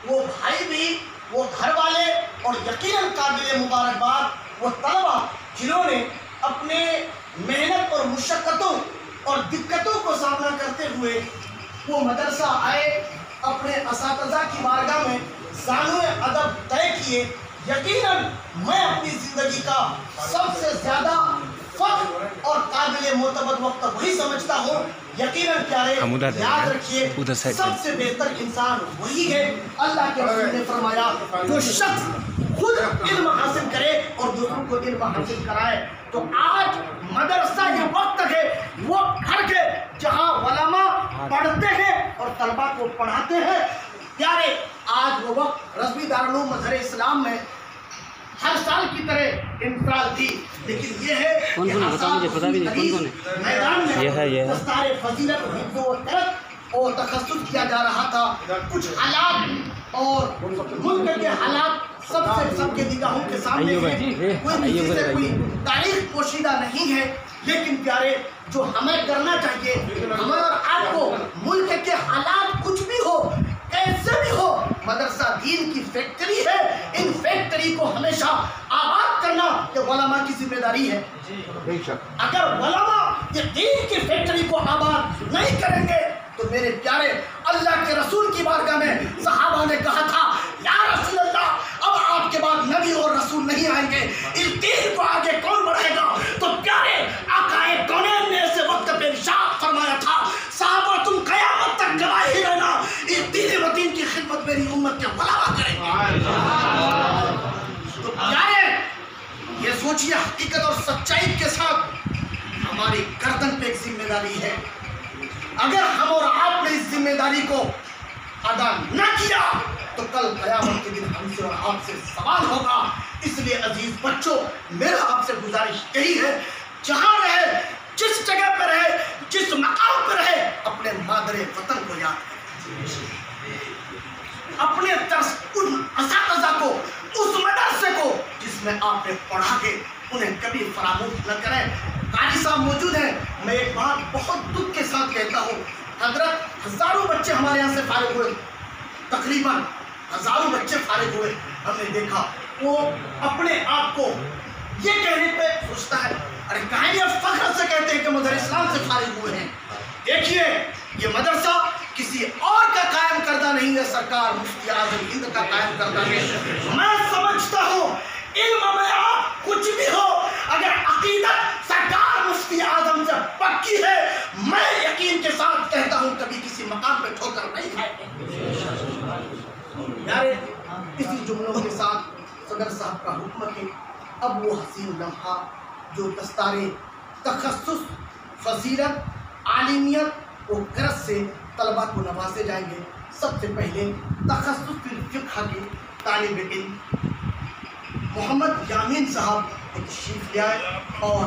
वो भाई भी, वो घर वाले और यकीनन काबिल मुबारकबाद वो तलबा जिन्होंने अपने मेहनत और मुशक्क़तों और दिक्कतों को सामना करते हुए वो मदरसा आए, अपने असातिज़ा की बारगाह में ज़ानुए अदब तय किए। यकीनन मैं अपनी ज़िंदगी का सबसे ज़्यादा फ़ख्र और काबिल मोतबद वक्त वही समझता हूँ। यकीनन प्यारे, याद रखिए सबसे बेहतर इंसान वही है। अल्लाह के रसूल ने फरमाया जो शख्स खुद इल्म हासिल करे और दूसरों को इल्म हासिल कराए। तो आज मदरसा ये वक्त है वो घर के जहाँ उलमा पढ़ते हैं और तलबा को पढ़ाते हैं। प्यारे, आज वो वक्त रज़वी दारुल उलूम मज़हर इस्लाम में हर साल की तरह इंतकाल थी, लेकिन ये है मैदान में दस्तारे फजीलत और तखस्सुस किया जा रहा था। कुछ हालात और मुल्क के हालात सबके निगाहों के सामने है, कोई तारीख पोशीदा नहीं है। लेकिन प्यारे, जो हमें करना चाहिए, हमें और आपको मुल्क के हालात कुछ भी हो, कैसे भी हो, मदरसा दीन की फैक्ट्री है। इन फैक्ट्री को हमेशा आबाद करना ये उलमा की जिम्मेदारी है। अगर उलमा ये दीन की फैक्ट्री को आबाद नहीं करेंगे तो मेरे प्यारे, अल्लाह के रसूल की बारगाह में सहाबा ने कहा था या रसूल अल्लाह, अब आपके बाद नबी और रसूल नहीं आएंगे, इस दीन को आगे कौन बढ़ाएगा? तो प्यारे आकाए कौनैन ने ऐसे वक्त पे इरशाद फरमाया था, सहाबा तुम क़यामत तक गवाही ही रहना, इस दीन वतीन की खिदमत मेरी उम्मत के उलमा करेंगे। तो प्यारे, ये सोचिए, हकीकत और सच्चाई के साथ हमारी गर्दन पे एक जिम्मेदारी है। अगर हम और आपने इस जिम्मेदारी को अदा न किया तो कल क़यामत के दिन हमसे और आपसे सवाल होगा। इसलिए अजीज बच्चों, मेरा आपसे गुजारिश यही है, जहाँ रहे, जिस जगह पर रहे, जिस मकाम पर रहे, अपने मादरे वतन को याद करें, अपने उन असातिज़ा को, उस मदरसे को जिसमें आपने पढ़ा के, उन्हें कभी फरामोश न करें। काजी साहब मौजूद हैं, मैं एक बात बहुत दुख के साथ कहता हूँ, हजरत हज़ारों बच्चे हमारे यहाँ से फारिग हुए, तकरीबन हज़ारों बच्चे फारिग हुए। हमने देखा वो अपने आप को ये कहने पे सोचता है, अरे कहानियाँ फख्र से कहते हैं कि मज़हर इस्लाम से फारिग हुए हैं। देखिए, ये मदरसा किसी और का कायम करदा नहीं है, सरकार मुफ्ती आज़म हिंद का कायम करदा है। मैं समझता हूँ इल्म में आप कुछ भी हो, अगर अकीदत सरकार मुफ्ती आज़म से पक्की है, मैं यकीन के साथ कहता हूँ कभी किसी मकाम पे ठोकर नहीं खाएंगे। यारे, इसी जुमलों के साथ सदर साहब का हुक्म है, अब वो हसीन लम्हा जो दस्तारे तखस्सुस, फजीलत, आलिमियत और गरज से तलबा को नवाजे जाएंगे। सबसे पहले तखस्सुस फिल फ़िक़्ह के तालिब इल्म मोहम्मद यामीन साहब तशरीफ़ ले आए और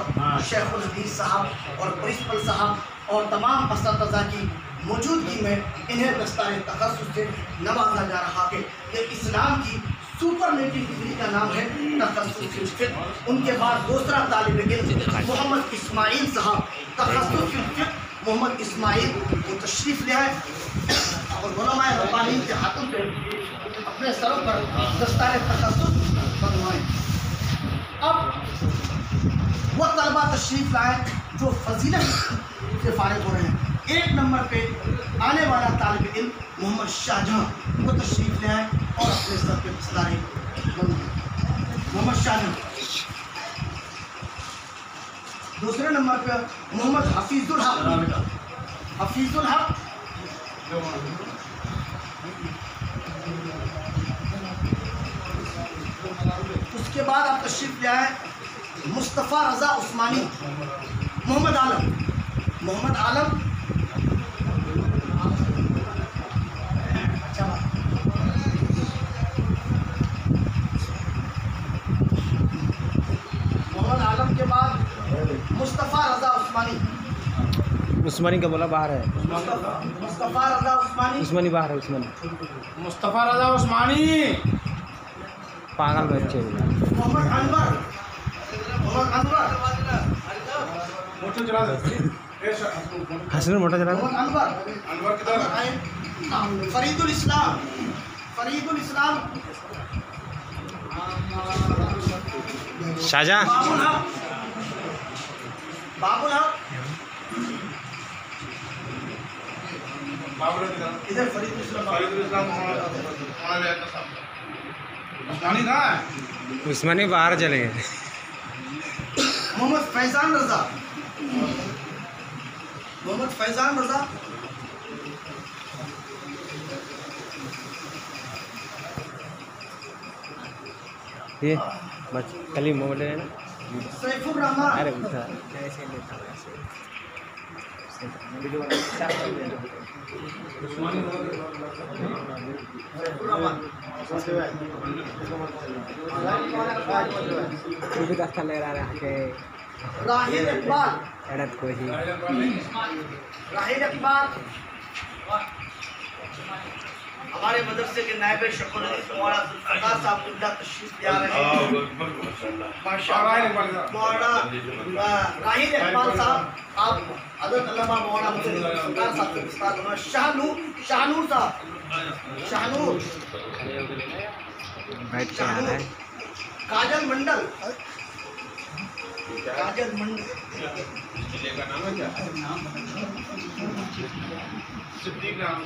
शेखुल हदीस साहब और प्रिंसिपल साहब और तमाम असातिज़ा की मौजूदगी में इन्हें दस्तारे तखस्सुस से नवाजा जा रहा है। ये इस्लाम की सुपरलेटिव डिग्री का नाम है तखस्सुस फिल फ़िक़्ह। उनके बाद दूसरा तालिब इल्म मोहम्मद इस्माइल साहब तखस्सुस फिल फ़िक़्ह मोहम्मद इस्माइल को तशरीफ़ ले आए और उलमाए रब्बानी के हाथों पे अपने सरों पर दस्तारे तखस्सुस बनवाएं। अब वह तलबा तशरीफ़ लाए जो फजीलत से फारिग हो रहे हैं। एक नंबर पे आने वाला तालिब इल्म मोहम्मद शाहजहां, वो तशरीफ़ ले आए और अपने सर पे दस्तारे बनवाएं। मोहम्मद शाहजहां। दूसरे नंबर पे मोहम्मद हफीजुल हक। हफीजुल हक उसके बाद आप तशरीफ़ ले आए मुस्तफ़ा रज़ा उस्मानी। मोहम्मद आलम। मोहम्मद आलम मोहम्मद आलम के बाद मुस्तफ़ा रज़ा उस्मानी। उस्मानी का बोला बाहर है। मुस्तफ़ा रज़ा उस्मानी। उस्मानी बाहर है। उस्मानी मुस्तफ़ा रज़ा उस्मानी पागल बच्चे। मोहम्मद अनवर। मोहम्मद अनवर मोटर चला दे। हसन मोटा चला। मोहम्मद अनवर। अनवर किधर? फरीदुल इस्लाम। फरीदुल इस्लाम, शाहजहां, बाबुल हक, बाबुल हक, इधर फरीदुल इस्लाम, उस्मानी कहाँ है? उस्मानी बाहर चले गए। मोहम्मद फैजान रजा, मोहम्मद फैजान रजा, ये बस कल ही मोबाइल है ना। सैफुर रहमान, अरे उठा ऐसे लेता हूँ ऐसे वीडियो सैफुर रहमान, भी दस्ता ले रहा है के राहिल इकबाल, एडत को ही राहिल इकबाल हमारे मदरसे के नायब शकुर मौलाना जुल्फ़िकार साहब किबला तशरीफ ले आ रहे हैं। माशाअल्लाह मौलाना राहिल इकबाल साहब, आप हज़रत अल्लामा मौलाना जुल्फ़िकार साहब से विस्तार होना। शाहनूर साहब, शाहनूर बैठ के आ रहा है। काजल मंडल, काजल मंडल, सिद्दीक नाम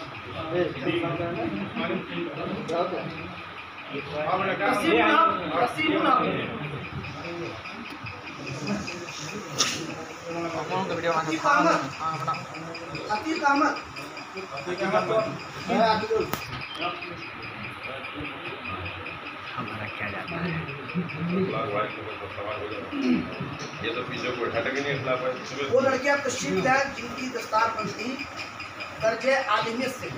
रसीदुल हक, अतीक अहमद, अतीक अहमद, हमारा क्या जाता है। ये तो पीछे को उठा के नहीं खिलाफ है। वो लड़कियां तशरीफ लाए जिनकी दस्तार बंदी दर्जे आलिमियत से।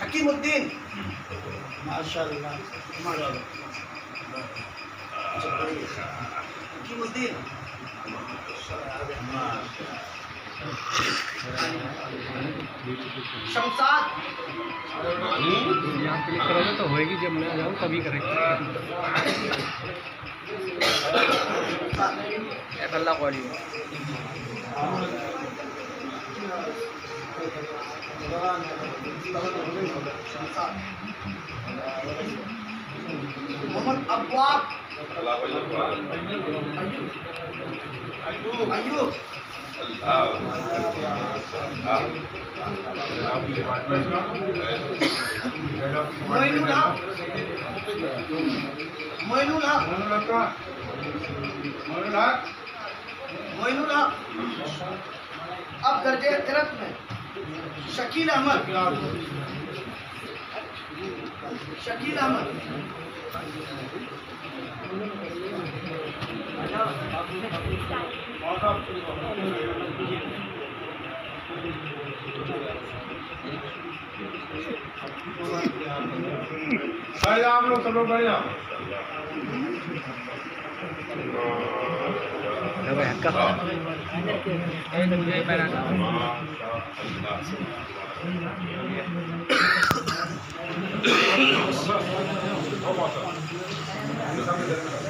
हकीमुद्दीन, माशाअल्लाह, हकीमुद्दीन, शमशाद, यहाँ क्लिक करोगे तो होएगी, जब मैं जाऊँ तभी करेंगे। अल्लाह कौली मोहम्मद अब्बास, अयूब, मोइनुल हक, मोइनुल हक, मोइनुल हक। अब दर्जे तिरक में शकील अहमद, शकील अहमद, भाई आप लोग सब लोग भाई आप माशाअल्लाह